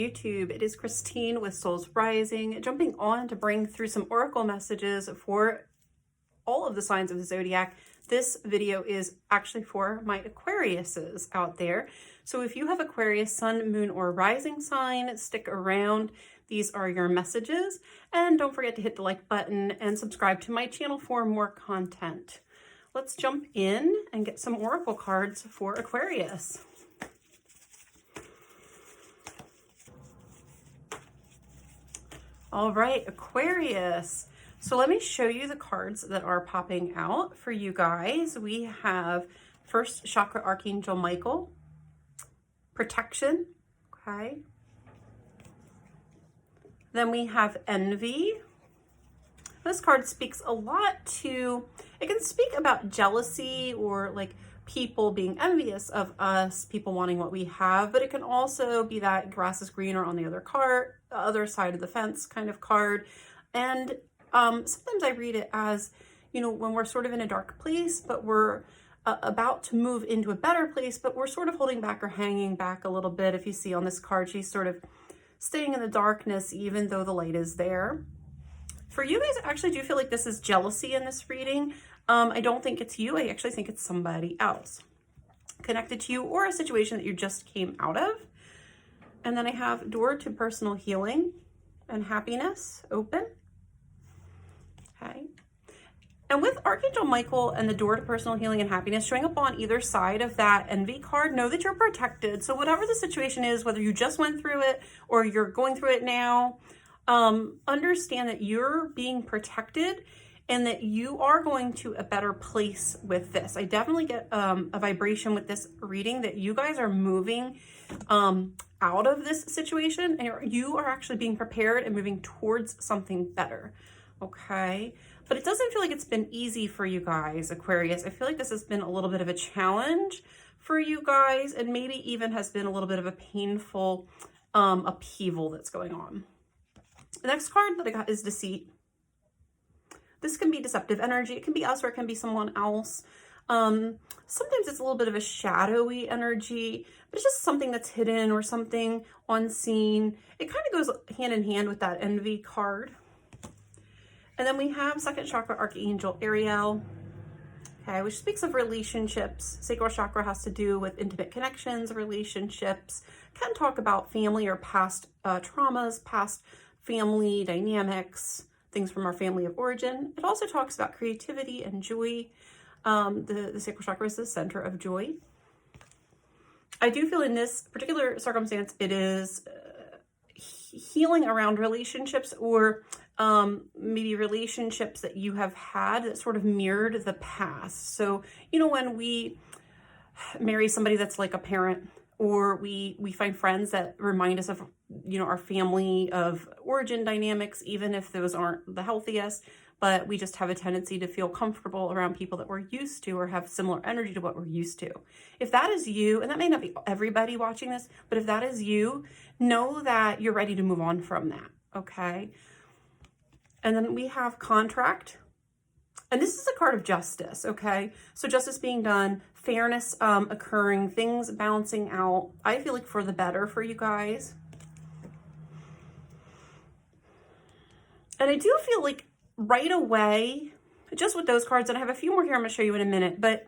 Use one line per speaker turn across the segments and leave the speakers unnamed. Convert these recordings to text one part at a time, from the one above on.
YouTube. It is Christine with Souls Rising, jumping on to bring through some oracle messages for all of the signs of the zodiac. This video is actually for my Aquariuses out there. So if you have Aquarius, sun, moon, or rising sign, stick around. These are your messages. And don't forget to hit the like button and subscribe to my channel for more content. Let's jump in and get some oracle cards for Aquarius. All right, Aquarius. So let me show you the cards that are popping out for you guys. We have first chakra Archangel Michael, protection, okay. Then we have envy. This card speaks a lot to, it can speak about jealousy or like people being envious of us, people wanting what we have, but it can also be that grass is greener on the other side of the fence kind of card. And sometimes I read it as, you know, when we're sort of in a dark place, but we're about to move into a better place, but we're sort of holding back or hanging back a little bit. If you see on this card, she's sort of staying in the darkness, even though the light is there. For you guys, I actually do feel like this is jealousy in this reading. I don't think it's you. I actually think it's somebody else connected to you or a situation that you just came out of. And then I have door to personal healing and happiness open. Okay. And with Archangel Michael and the door to personal healing and happiness showing up on either side of that envy card, know that you're protected. So whatever the situation is, whether you just went through it or you're going through it now, understand that you're being protected and that you are going to a better place with this. I definitely get a vibration with this reading that you guys are moving out of this situation and you are actually being prepared and moving towards something better. Okay. But it doesn't feel like it's been easy for you guys, Aquarius. I feel like this has been a little bit of a challenge for you guys and maybe even has been a little bit of a painful upheaval that's going on. The next card that I got is deceit. This can be deceptive energy. It can be us or it can be someone else. Sometimes it's a little bit of a shadowy energy, but it's just something that's hidden or something unseen. It kind of goes hand in hand with that envy card. And then we have second chakra Archangel Ariel, okay, which speaks of relationships. Sacral chakra has to do with intimate connections, relationships, can talk about family or past traumas, past family dynamics, things from our family of origin. It also talks about creativity and joy. The sacral chakra is the center of joy. I do feel in this particular circumstance, it is healing around relationships or maybe relationships that you have had that sort of mirrored the past. So, you know, when we marry somebody that's like a parent, or we find friends that remind us of, you know, our family of origin dynamics, even if those aren't the healthiest, but we just have a tendency to feel comfortable around people that we're used to or have similar energy to what we're used to. If that is you, and that may not be everybody watching this, but if that is you, know that you're ready to move on from that, okay? And then we have contract. And this is a card of justice, okay? So justice being done, fairness occurring, things balancing out. I feel like for the better for you guys. And I do feel like right away, just with those cards, and I have a few more here I'm going to show you in a minute, but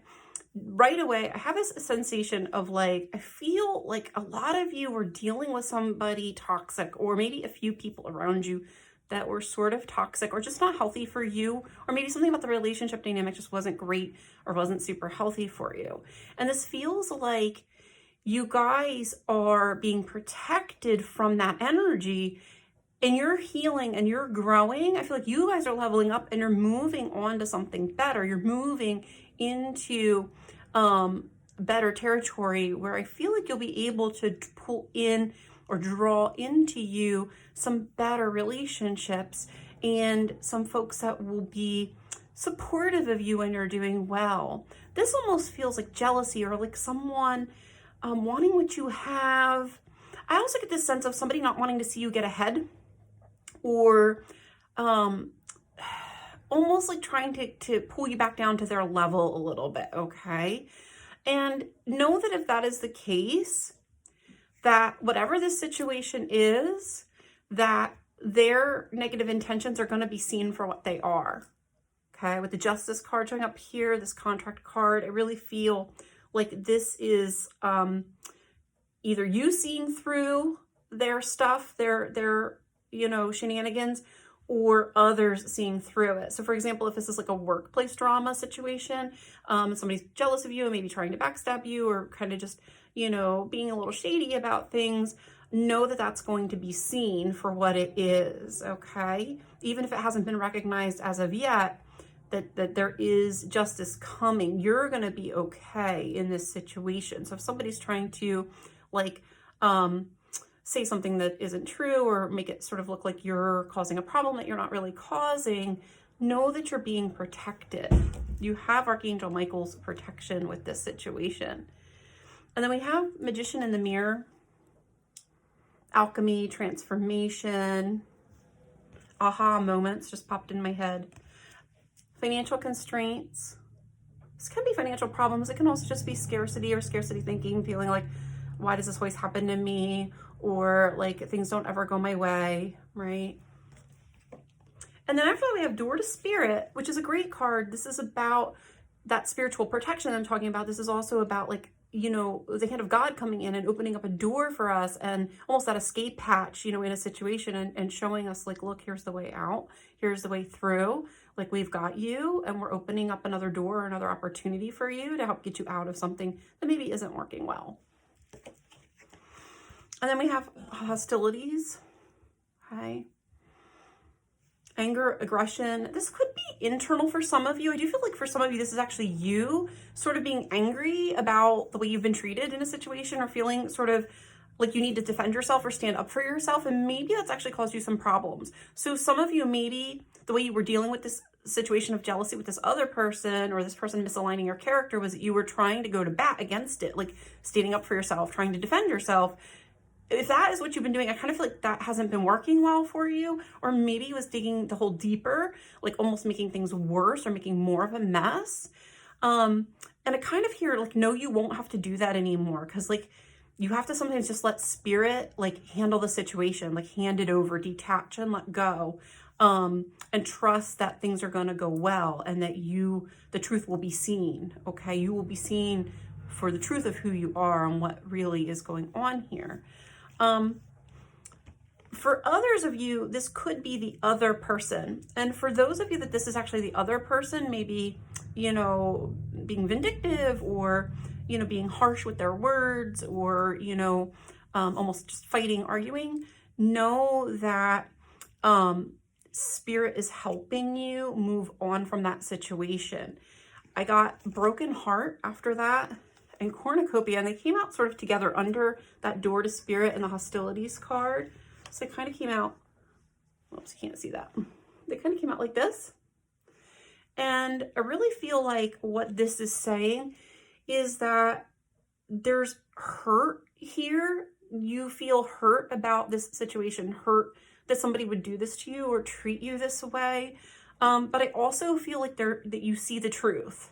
right away, I have this sensation of like, I feel like a lot of you were dealing with somebody toxic, or maybe a few people around you that were sort of toxic or just not healthy for you, or maybe something about the relationship dynamic just wasn't great or wasn't super healthy for you. And this feels like you guys are being protected from that energy and you're healing and you're growing. I feel like you guys are leveling up and you're moving on to something better. You're moving into better territory where I feel like you'll be able to pull in or draw into you some better relationships and some folks that will be supportive of you when you're doing well. This almost feels like jealousy or like someone wanting what you have. I also get this sense of somebody not wanting to see you get ahead, or almost like trying to pull you back down to their level a little bit, okay? And know that if that is the case, that whatever this situation is, that their negative intentions are going to be seen for what they are. Okay, with the Justice card showing up here, this contract card, I really feel like this is either you seeing through their stuff, their you know, shenanigans, or others seeing through it. So for example, if this is like a workplace drama situation, somebody's jealous of you and maybe trying to backstab you or kind of just, you know, being a little shady about things, know that that's going to be seen for what it is, okay? Even if it hasn't been recognized as of yet, that there is justice coming. You're going to be okay in this situation. So if somebody's trying to like say something that isn't true or make it sort of look like you're causing a problem that you're not really causing, know that you're being protected. You have Archangel Michael's protection with this situation. And then we have Magician in the Mirror, alchemy, transformation, aha moments just popped in my head. Financial constraints. This can be financial problems. It can also just be scarcity or scarcity thinking, feeling like, why does this always happen to me? Or like things don't ever go my way, right? And then after that, we have Door to Spirit, which is a great card. This is about that spiritual protection I'm talking about. This is also about like, you know, the hand of God coming in and opening up a door for us and almost that escape hatch, you know, in a situation and showing us like, look, here's the way out. Here's the way through. Like, we've got you and we're opening up another door or another opportunity for you to help get you out of something that maybe isn't working well. And then we have hostilities. Okay. Anger, aggression. This could be internal for some of you. I do feel like for some of you, this is actually you sort of being angry about the way you've been treated in a situation or feeling sort of like you need to defend yourself or stand up for yourself. And maybe that's actually caused you some problems. So some of you, maybe the way you were dealing with this situation of jealousy with this other person or this person misaligning your character was that you were trying to go to bat against it, like standing up for yourself, trying to defend yourself. If that is what you've been doing, I kind of feel like that hasn't been working well for you, or maybe you was digging the hole deeper, like almost making things worse or making more of a mess. And I kind of hear like, no, you won't have to do that anymore. Cause like you have to sometimes just let spirit like handle the situation, like hand it over, detach and let go. And trust that things are going to go well and that the truth will be seen. Okay. You will be seen for the truth of who you are and what really is going on here. For others of you, this could be the other person. And for those of you that this is actually the other person, maybe, you know, being vindictive or, you know, being harsh with their words or, you know, almost just fighting, arguing, know that, spirit is helping you move on from that situation. I got broken heart after that and cornucopia, and they came out sort of together under that Door to Spirit and the hostilities card. So they kind of came out, oops, you can't see that. They kind of came out like this. And I really feel like what this is saying is that there's hurt here. You feel hurt about this situation, hurt that somebody would do this to you or treat you this way. But I also feel like that you see the truth,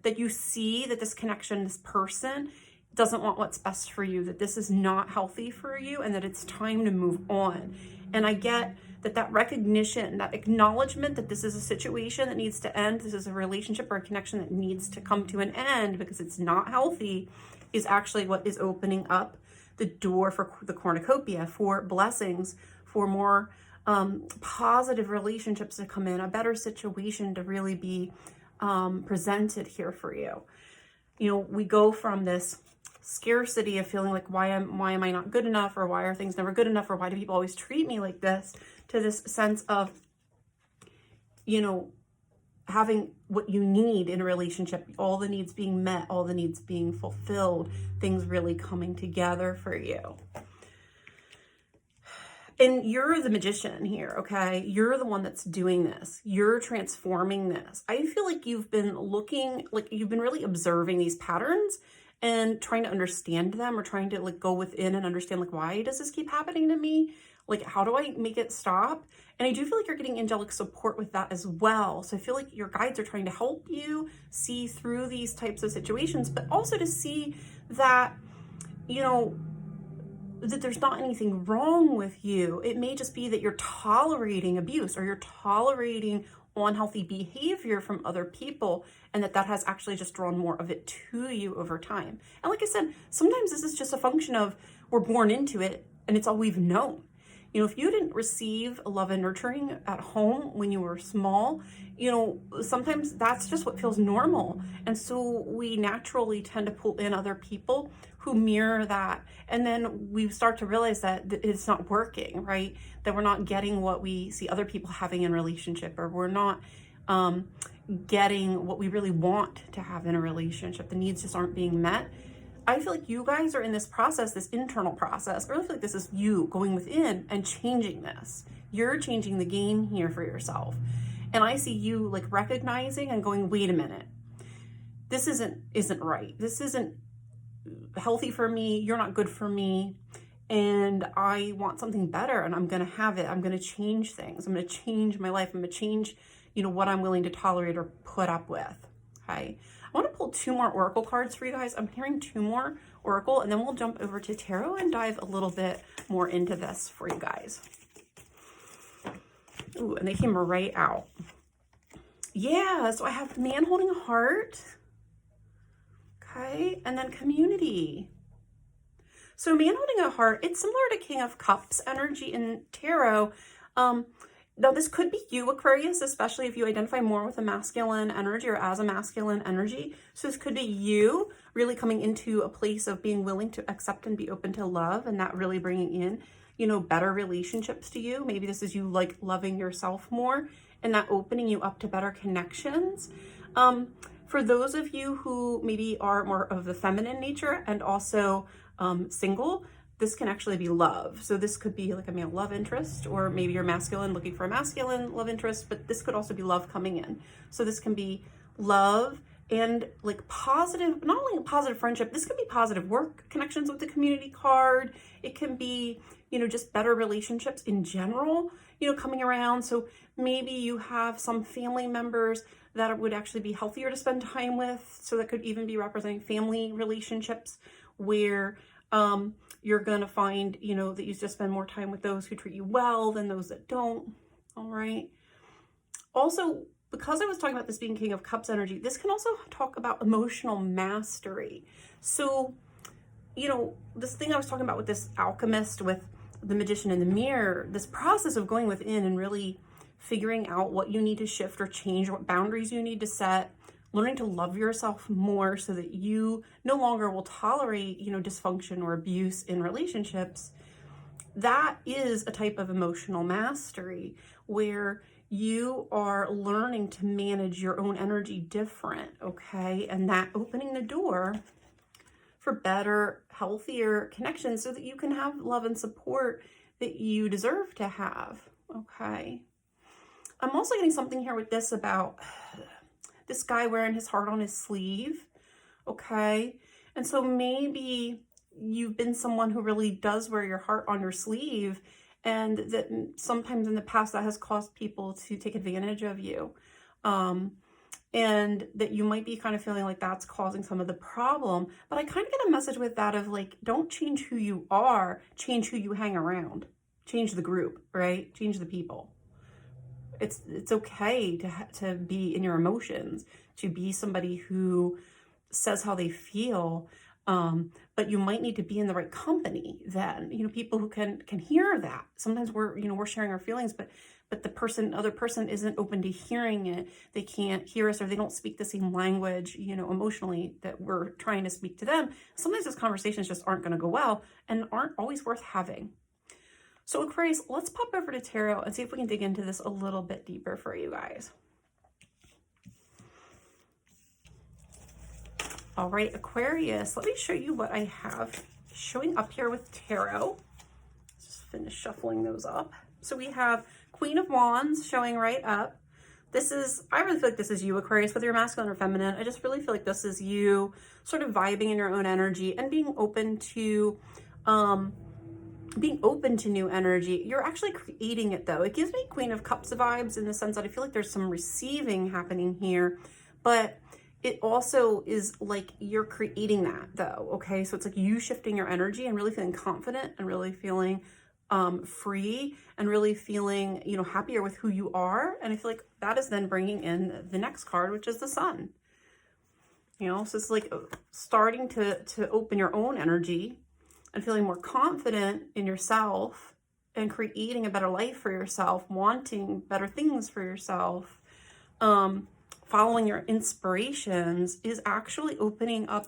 that you see that this connection, this person doesn't want what's best for you, that this is not healthy for you, and that it's time to move on. And I get that recognition, that acknowledgement that this is a situation that needs to end, this is a relationship or a connection that needs to come to an end because it's not healthy, is actually what is opening up the door for the cornucopia, for blessings, for more positive relationships to come in, a better situation to really be presented here for you. You know, we go from this scarcity of feeling like, why am I not good enough, or why are things never good enough, or why do people always treat me like this, to this sense of, you know, having what you need in a relationship, all the needs being met, all the needs being fulfilled, things really coming together for you. And you're the magician here, okay? You're the one that's doing this. You're transforming this. I feel like you've been looking, like you've been really observing these patterns and trying to understand them, or trying to like go within and understand like, why does this keep happening to me? Like, how do I make it stop? And I do feel like you're getting angelic support with that as well. So I feel like your guides are trying to help you see through these types of situations, but also to see that, you know, that there's not anything wrong with you. It may just be that you're tolerating abuse, or you're tolerating unhealthy behavior from other people, and that has actually just drawn more of it to you over time. And like I said, sometimes this is just a function of we're born into it and it's all we've known. You know, if you didn't receive love and nurturing at home when you were small, you know, sometimes that's just what feels normal. And so we naturally tend to pull in other people who mirror that. And then we start to realize that it's not working, right? That we're not getting what we see other people having in a relationship, or we're not getting what we really want to have in a relationship. The needs just aren't being met. I feel like you guys are in this process, this internal process. I really feel like this is you going within and changing this. You're changing the game here for yourself. And I see you like recognizing and going, wait a minute, this isn't right. This isn't healthy for me. You're not good for me. And I want something better, and I'm going to have it. I'm going to change things. I'm going to change my life. I'm going to change, you know, what I'm willing to tolerate or put up with. Okay. I want to pull 2 more Oracle cards for you guys. I'm hearing 2 more Oracle, and then we'll jump over to Tarot and dive a little bit more into this for you guys. Ooh, and they came right out. Yeah, so I have man holding a heart. Okay, and then community. So man holding a heart, it's similar to King of Cups energy in Tarot. Now, this could be you, Aquarius, especially if you identify more with a masculine energy or as a masculine energy. So this could be you really coming into a place of being willing to accept and be open to love, and that really bringing in, you know, better relationships to you. Maybe this is you like loving yourself more, and that opening you up to better connections. For those of you who maybe are more of the feminine nature and also single, this can actually be love. So this could be like a male love interest, or maybe you're masculine looking for a masculine love interest, but this could also be love coming in. So this can be love and like positive, not only a positive friendship, this could be positive work connections with the community card. It can be, you know, just better relationships in general, you know, coming around. So maybe you have some family members that would actually be healthier to spend time with. So that could even be representing family relationships where, you're going to find, you know, that you just spend more time with those who treat you well than those that don't. All right. Also, because I was talking about this being King of Cups energy, this can also talk about emotional mastery. So, you know, this thing I was talking about with this alchemist, with the magician in the mirror, this process of going within and really figuring out what you need to shift or change, what boundaries you need to set, learning to love yourself more so that you no longer will tolerate, you know, dysfunction or abuse in relationships. That is a type of emotional mastery where you are learning to manage your own energy different, okay? And that opening the door for better, healthier connections so that you can have love and support that you deserve to have, okay? I'm also getting something here with this about this guy wearing his heart on his sleeve, okay? And so maybe you've been someone who really does wear your heart on your sleeve, and that sometimes in the past that has caused people to take advantage of you. And that you might be kind of feeling like that's causing some of the problem. But I kind of get a message with that of like, don't change who you are, change who you hang around. Change the group, right? Change the people. It's okay to be in your emotions, to be somebody who says how they feel, but you might need to be in the right company then. You know, people who can hear that. Sometimes we're sharing our feelings, but the other person isn't open to hearing it. They can't hear us, or they don't speak the same language, you know, emotionally that we're trying to speak to them. Sometimes those conversations just aren't going to go well and aren't always worth having. So Aquarius, let's pop over to Tarot and see if we can dig into this a little bit deeper for you guys. All right, Aquarius, let me show you what I have showing up here with Tarot. Let's just finish shuffling those up. So we have Queen of Wands showing right up. I really feel like this is you, Aquarius, whether you're masculine or feminine. I just really feel like this is you sort of vibing in your own energy and being open to new energy. You're actually creating it though. It gives me Queen of Cups vibes in the sense that I feel like there's some receiving happening here, but it also is like you're creating that though, okay? So it's like you shifting your energy and really feeling confident and really feeling free and really feeling, you know, happier with who you are. And I feel like that is then bringing in the next card, which is the Sun. You know, so it's like starting to open your own energy and feeling more confident in yourself and creating a better life for yourself, wanting better things for yourself, following your inspirations is actually opening up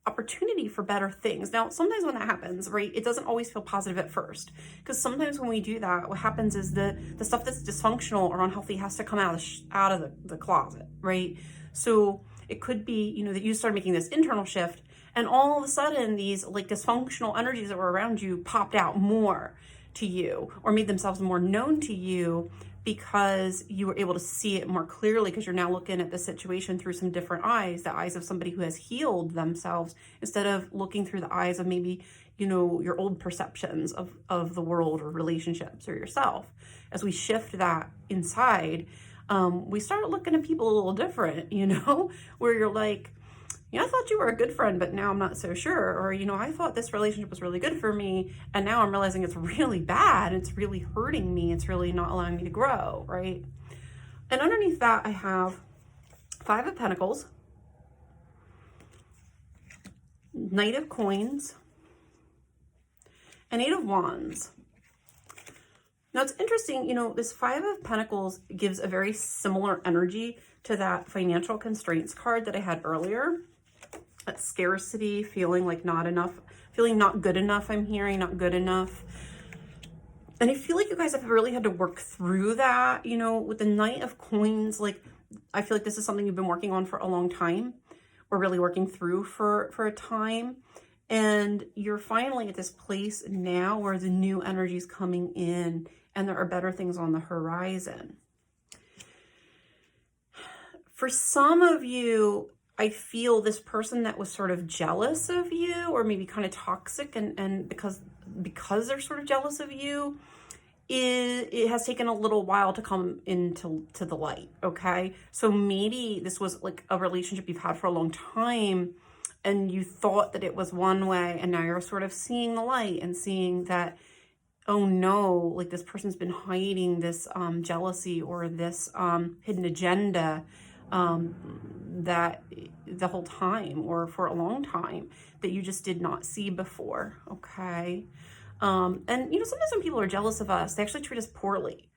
opportunity for better things. Now, sometimes when that happens, right, it doesn't always feel positive at first, because sometimes when we do that, what happens is the stuff that's dysfunctional or unhealthy has to come out of the closet, right? So it could be, you know, that you start making this internal shift and all of a sudden these like dysfunctional energies that were around you popped out more to you or made themselves more known to you because you were able to see it more clearly because you're now looking at the situation through some different eyes, the eyes of somebody who has healed themselves, instead of looking through the eyes of maybe, you know, your old perceptions of the world or relationships or yourself. As we shift that inside, we start looking at people a little different, you know, where you're like, you know, I thought you were a good friend, but now I'm not so sure. Or, you know, I thought this relationship was really good for me, and now I'm realizing it's really bad. It's really hurting me. It's really not allowing me to grow, right? And underneath that, I have 5 of Pentacles, Knight of Coins, and 8 of Wands. Now, it's interesting, you know, this 5 of Pentacles gives a very similar energy to that financial constraints card that I had earlier. That scarcity, feeling like not enough, feeling not good enough, I'm hearing, not good enough. And I feel like you guys have really had to work through that, you know, with the Knight of Coins. Like, I feel like this is something you've been working on for a long time, or really working through for a time. And you're finally at this place now where the new energy is coming in and there are better things on the horizon. For some of you, I feel this person that was sort of jealous of you, or maybe kind of toxic, and because they're sort of jealous of you, it has taken a little while to come into the light, okay? So maybe this was like a relationship you've had for a long time, and you thought that it was one way, and now you're sort of seeing the light and seeing that, oh no, like this person's been hiding this jealousy or this hidden agenda that the whole time or for a long time that you just did not see before, okay? And, you know, sometimes when people are jealous of us, they actually treat us poorly,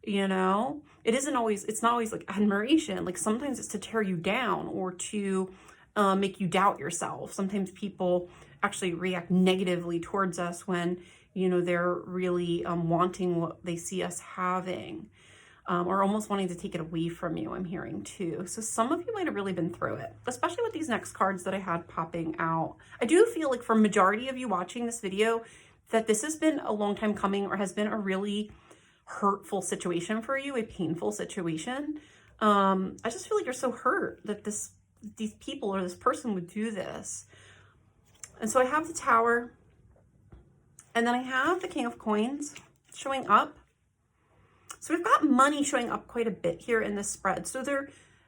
you know? It's not always like admiration. Like sometimes it's to tear you down or to make you doubt yourself. Sometimes people actually react negatively towards us when, you know, they're really wanting what they see us having. Or almost wanting to take it away from you, I'm hearing too. So some of you might have really been through it, especially with these next cards that I had popping out. I do feel like for majority of you watching this video, that this has been a long time coming or has been a really hurtful situation for you, a painful situation. I just feel like you're so hurt that these people or this person would do this. And so I have the Tower, and then I have the King of Coins showing up. So we've got money showing up quite a bit here in this spread. So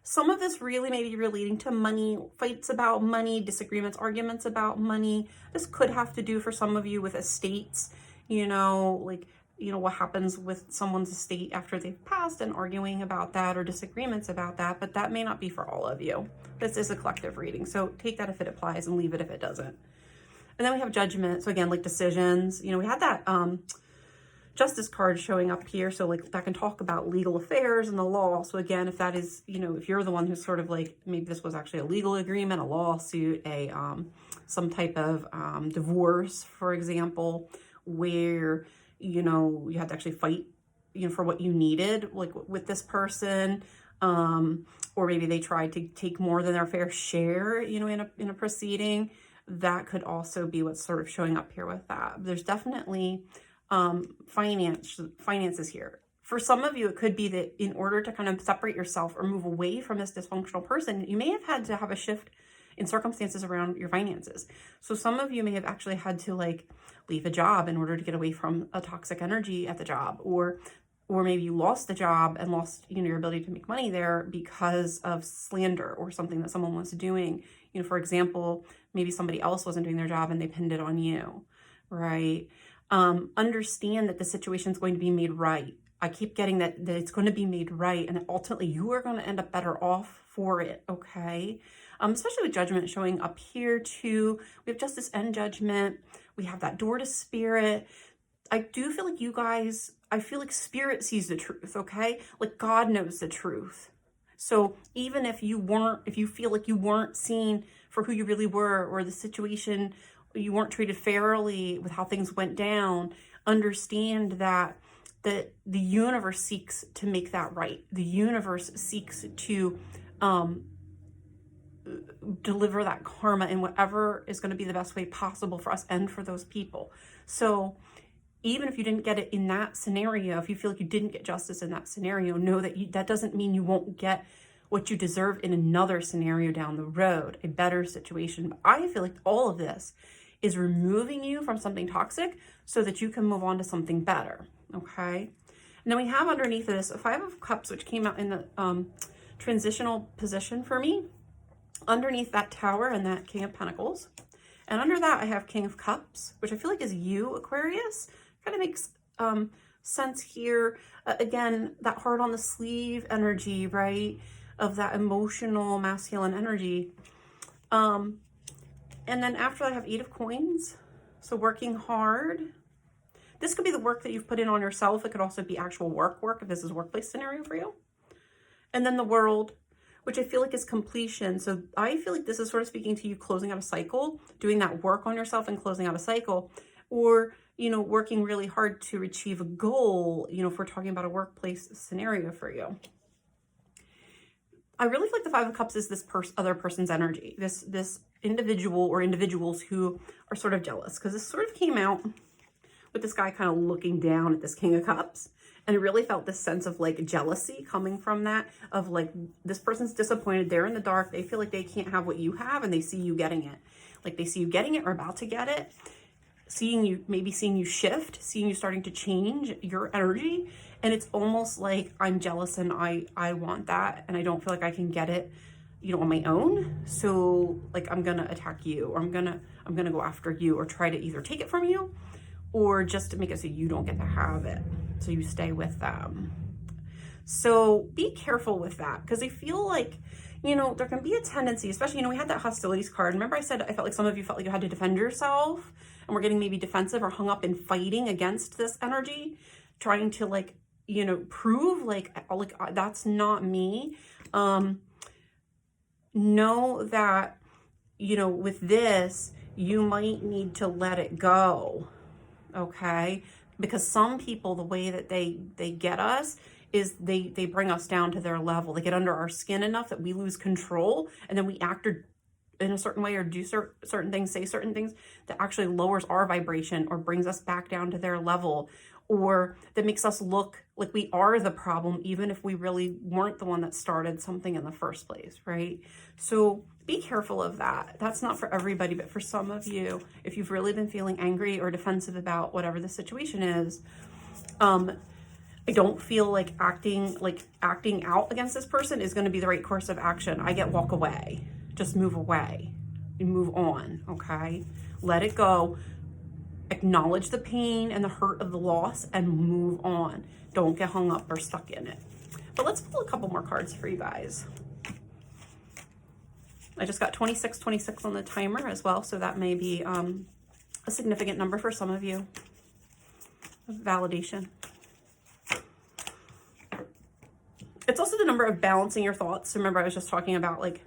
some of this really may be relating to money, fights about money, disagreements, arguments about money. This could have to do for some of you with estates, you know, like, you know, what happens with someone's estate after they've passed and arguing about that or disagreements about that, but that may not be for all of you. This is a collective reading. So take that if it applies and leave it if it doesn't. And then we have Judgment. So again, like decisions, you know, we had that, Justice card showing up here. So like that can talk about legal affairs and the law. So again, if that is, you know, if you're the one who's sort of like, maybe this was actually a legal agreement, a lawsuit, some type of divorce, for example, where, you know, you had to actually fight, you know, for what you needed, like with this person, or maybe they tried to take more than their fair share, you know, in a proceeding. That could also be what's sort of showing up here with that. There's definitely finances here. For some of you, it could be that in order to kind of separate yourself or move away from this dysfunctional person, you may have had to have a shift in circumstances around your finances. So some of you may have actually had to like leave a job in order to get away from a toxic energy at the job, or or maybe you lost the job and lost, you know, your ability to make money there because of slander or something that someone was doing. You know, for example, maybe somebody else wasn't doing their job and they pinned it on you, right? Understand that the situation is going to be made right. I keep getting that it's going to be made right, and ultimately you are going to end up better off for it, okay? Especially with judgment showing up here too. We have justice and judgment. We have that door to spirit. I do feel like you guys, I feel like spirit sees the truth, okay? Like God knows the truth. So even if you feel like you weren't seen for who you really were, or the situation, you weren't treated fairly with how things went down, understand that the universe seeks to make that right. The universe seeks to deliver that karma in whatever is going to be the best way possible for us and for those people. So even if you didn't get it in that scenario, if you feel like you didn't get justice in that scenario, know that that doesn't mean you won't get what you deserve in another scenario down the road, a better situation. But I feel like all of this is removing you from something toxic so that you can move on to something better, okay? And then we have underneath this a 5 of Cups, which came out in the transitional position for me. Underneath that Tower and that King of Pentacles. And under that, I have King of Cups, which I feel like is you, Aquarius. Kind of makes sense here. Again, that heart on the sleeve energy, right? Of that emotional masculine energy. And then after that, I have 8 of Coins. So working hard. This could be the work that you've put in on yourself. It could also be actual work if this is a workplace scenario for you. And then the World, which I feel like is completion. So I feel like this is sort of speaking to you closing out a cycle, doing that work on yourself and closing out a cycle, or, you know, working really hard to achieve a goal, you know, if we're talking about a workplace scenario for you. I really feel like the 5 of Cups is this other person's energy, this individual or individuals who are sort of jealous, because this sort of came out with this guy kind of looking down at this King of Cups. And really felt this sense of like jealousy coming from that, of like this person's disappointed, they're in the dark, they feel like they can't have what you have, and they see you getting it. Like they see you getting it or about to get it, maybe seeing you shift, seeing you starting to change your energy. And it's almost like I'm jealous and I want that, and I don't feel like I can get it, you know, on my own. So like I'm gonna attack you, or I'm gonna go after you, or try to either take it from you, or just to make it so you don't get to have it. So you stay with them. So be careful with that, because I feel like, you know, there can be a tendency, especially, you know, we had that hostilities card. Remember I said I felt like some of you felt like you had to defend yourself, and we're getting maybe defensive or hung up in fighting against this energy, trying to like, you know, prove like that's not me. Know that, you know, with this, you might need to let it go. Okay, because some people, the way that they get us is they bring us down to their level. They get under our skin enough that we lose control, and then we act in a certain way or do certain things, say certain things that actually lowers our vibration or brings us back down to their level, or that makes us look like we are the problem, even if we really weren't the one that started something in the first place, right? So be careful of that. That's not for everybody, but for some of you, if you've really been feeling angry or defensive about whatever the situation is, I don't feel like acting out against this person is going to be the right course of action. I get walk away. Just move away and move on, okay? Let it go. Acknowledge the pain and the hurt of the loss and move on. Don't get hung up or stuck in it. But let's pull a couple more cards for you guys. I just got 26 on the timer as well, so that may be a significant number for some of you. Validation. It's also the number of balancing your thoughts. Remember, I was just talking about like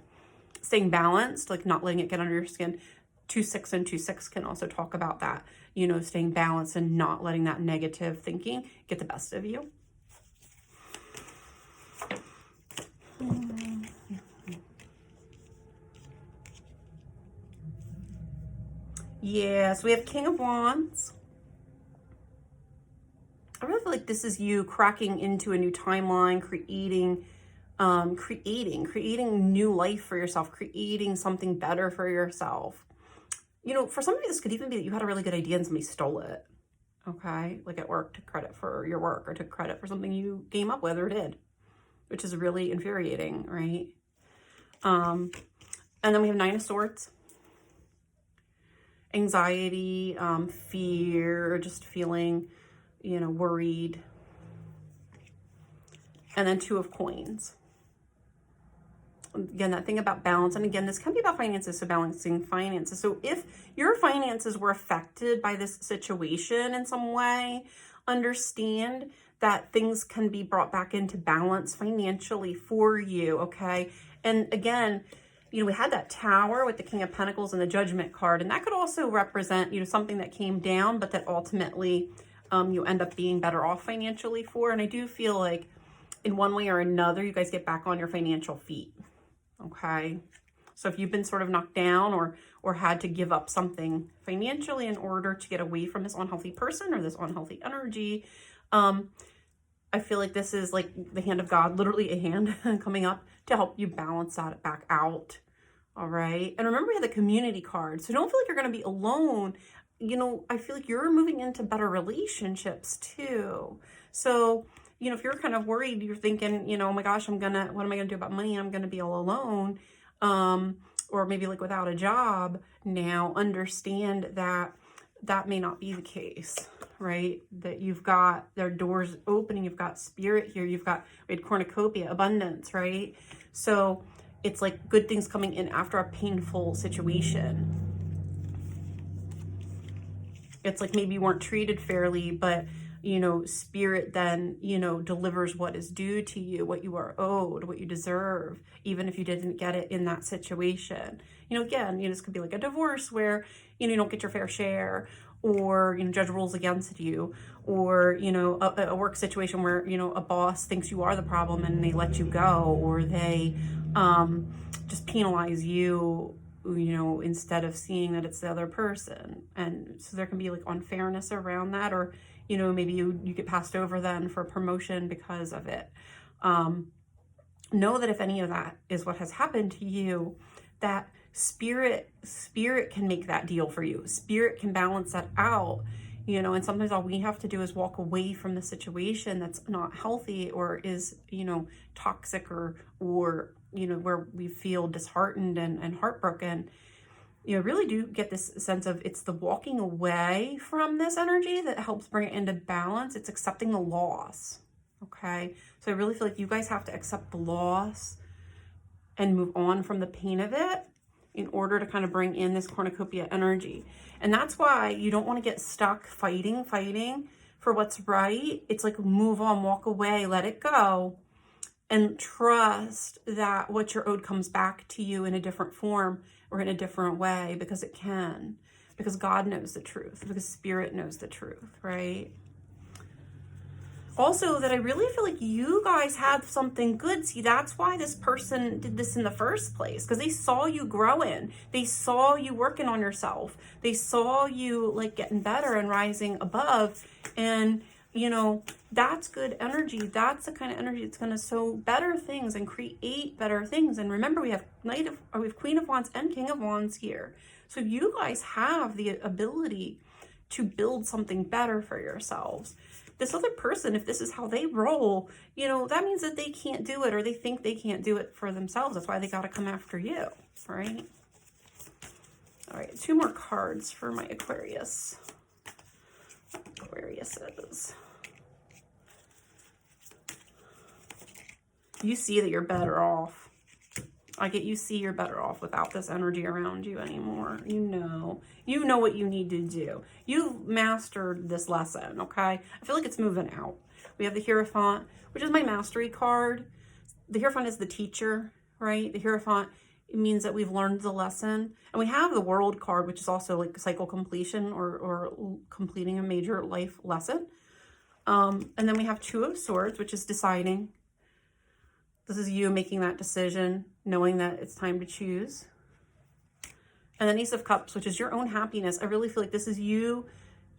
staying balanced, like not letting it get under your skin. 2-6 and 2-6 can also talk about that, you know, staying balanced and not letting that negative thinking get the best of you. Yeah, so we have King of Wands. I really feel like this is you cracking into a new timeline, creating new life for yourself, creating something better for yourself. You know, for some of you, this could even be that you had a really good idea and somebody stole it. okay? Like at work, took credit for your work or took credit for something you came up with or did, which is really infuriating, right? And then we have Nine of Swords. Anxiety, fear, just feeling, you know, worried. And then Two of Coins. Again, that thing about balance. And again, this can be about finances, so balancing finances. So if your finances were affected by this situation in some way, understand that things can be brought back into balance financially for you, okay? And again, you know, we had that Tower with the King of Pentacles and the Judgment card, and that could also represent, you know, something that came down, but that ultimately you end up being better off financially for. And I do feel like in one way or another, you guys get back on your financial feet. Okay, so if you've been sort of knocked down or had to give up something financially in order to get away from this unhealthy person or this unhealthy energy, I feel like this is like the hand of God, literally a hand coming up to help you balance that back out. All right, and remember we have the Community card, so don't feel like you're going to be alone. You know, I feel like you're moving into better relationships too. So, you know, if you're kind of worried, you're thinking, you know, oh my gosh, what am I going to do about money? I'm going to be all alone. Or maybe like without a job. Now understand that that may not be the case, right? That you've got their doors opening. You've got spirit here. You've got, we had cornucopia, abundance, right? So it's like good things coming in after a painful situation. It's like maybe you weren't treated fairly, but you know, spirit then, you know, delivers what is due to you, what you are owed, what you deserve, even if you didn't get it in that situation. You know, again, you know, this could be like a divorce where, you know, you don't get your fair share, or, you know, judge rules against you, or, you know, a work situation where, you know, a boss thinks you are the problem and they let you go, or they just penalize you, you know, instead of seeing that it's the other person. And so there can be like unfairness around that, or, you know, maybe you get passed over then for promotion because of it. Know that if any of that is what has happened to you, that spirit can make that deal for you. Spirit can balance that out, you know, and sometimes all we have to do is walk away from the situation that's not healthy or is, you know, toxic or, you know, where we feel disheartened and heartbroken. You know, really do get this sense of it's the walking away from this energy that helps bring it into balance. It's accepting the loss. Okay. So I really feel like you guys have to accept the loss and move on from the pain of it in order to kind of bring in this cornucopia energy. And that's why you don't want to get stuck fighting for what's right. It's like move on, walk away, let it go, and trust that what you're owed comes back to you in a different form or in a different way, because it can, because God knows the truth, because spirit knows the truth, right? Also, that I really feel like you guys had something good. See, that's why this person did this in the first place, because they saw you growing. They saw you working on yourself. They saw you like getting better and rising above. And, you know, that's good energy. That's the kind of energy that's going to sow better things and create better things. And remember, we have Queen of Wands and King of Wands here. So you guys have the ability to build something better for yourselves. This other person, if this is how they roll, you know, that means that they can't do it, or they think they can't do it for themselves. That's why they got to come after you, right? All right, 2 more cards for my Aquariuses. You see that you're better off. You see you're better off without this energy around you anymore. You know what you need to do. You've mastered this lesson, okay? I feel like it's moving out. We have the Hierophant, which is my mastery card. The Hierophant is the teacher, right? The Hierophant, it means that we've learned the lesson. And we have the World card, which is also like cycle completion or completing a major life lesson. And then we have 2 of Swords, which is deciding. This is you making that decision, knowing that it's time to choose. And then Ace of Cups, which is your own happiness. I really feel like this is you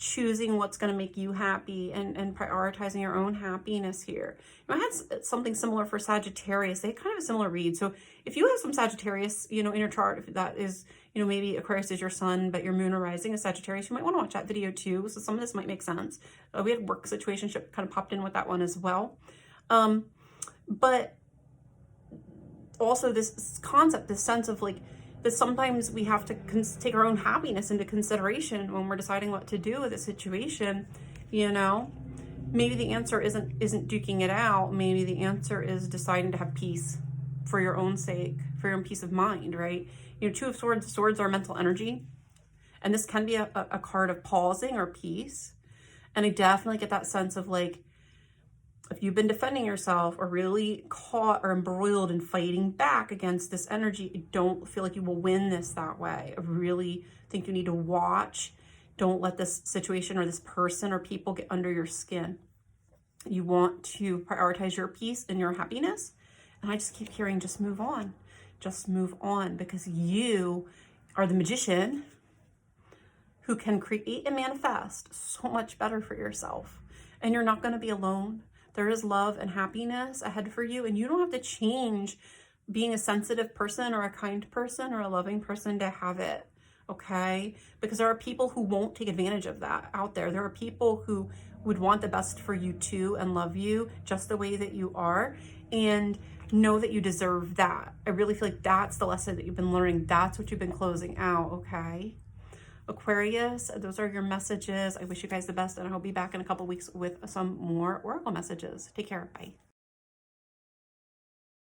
choosing what's going to make you happy and prioritizing your own happiness here. You know, I had something similar for Sagittarius. They had kind of a similar read. So if you have some Sagittarius, you know, in your chart, if that is, you know, maybe Aquarius is your sun, but your moon or rising is Sagittarius, you might want to watch that video too. So some of this might make sense. We had work situationship kind of popped in with that one as well. But also this concept, this sense of like, that sometimes we have to take our own happiness into consideration when we're deciding what to do with a situation. You know, maybe the answer isn't duking it out. Maybe the answer is deciding to have peace for your own sake, for your own peace of mind, right? You know, Two of Swords, swords are mental energy. And this can be a card of pausing or peace. And I definitely get that sense of like, if you've been defending yourself or really caught or embroiled in fighting back against this energy, I don't feel like you will win this that way. I really think you need to watch. Don't let this situation or this person or people get under your skin. You want to prioritize your peace and your happiness. And I just keep hearing, just move on. Just move on, because you are the magician who can create and manifest so much better for yourself. And you're not going to be alone. There is love and happiness ahead for you, and you don't have to change being a sensitive person or a kind person or a loving person to have it, okay? Because there are people who won't take advantage of that out there. There are people who would want the best for you too and love you just the way that you are, and know that you deserve that. I really feel like that's the lesson that you've been learning. That's what you've been closing out, okay? Aquarius, those are your messages. I wish you guys the best, and I'll be back in a couple weeks with some more Oracle messages. Take care. Bye.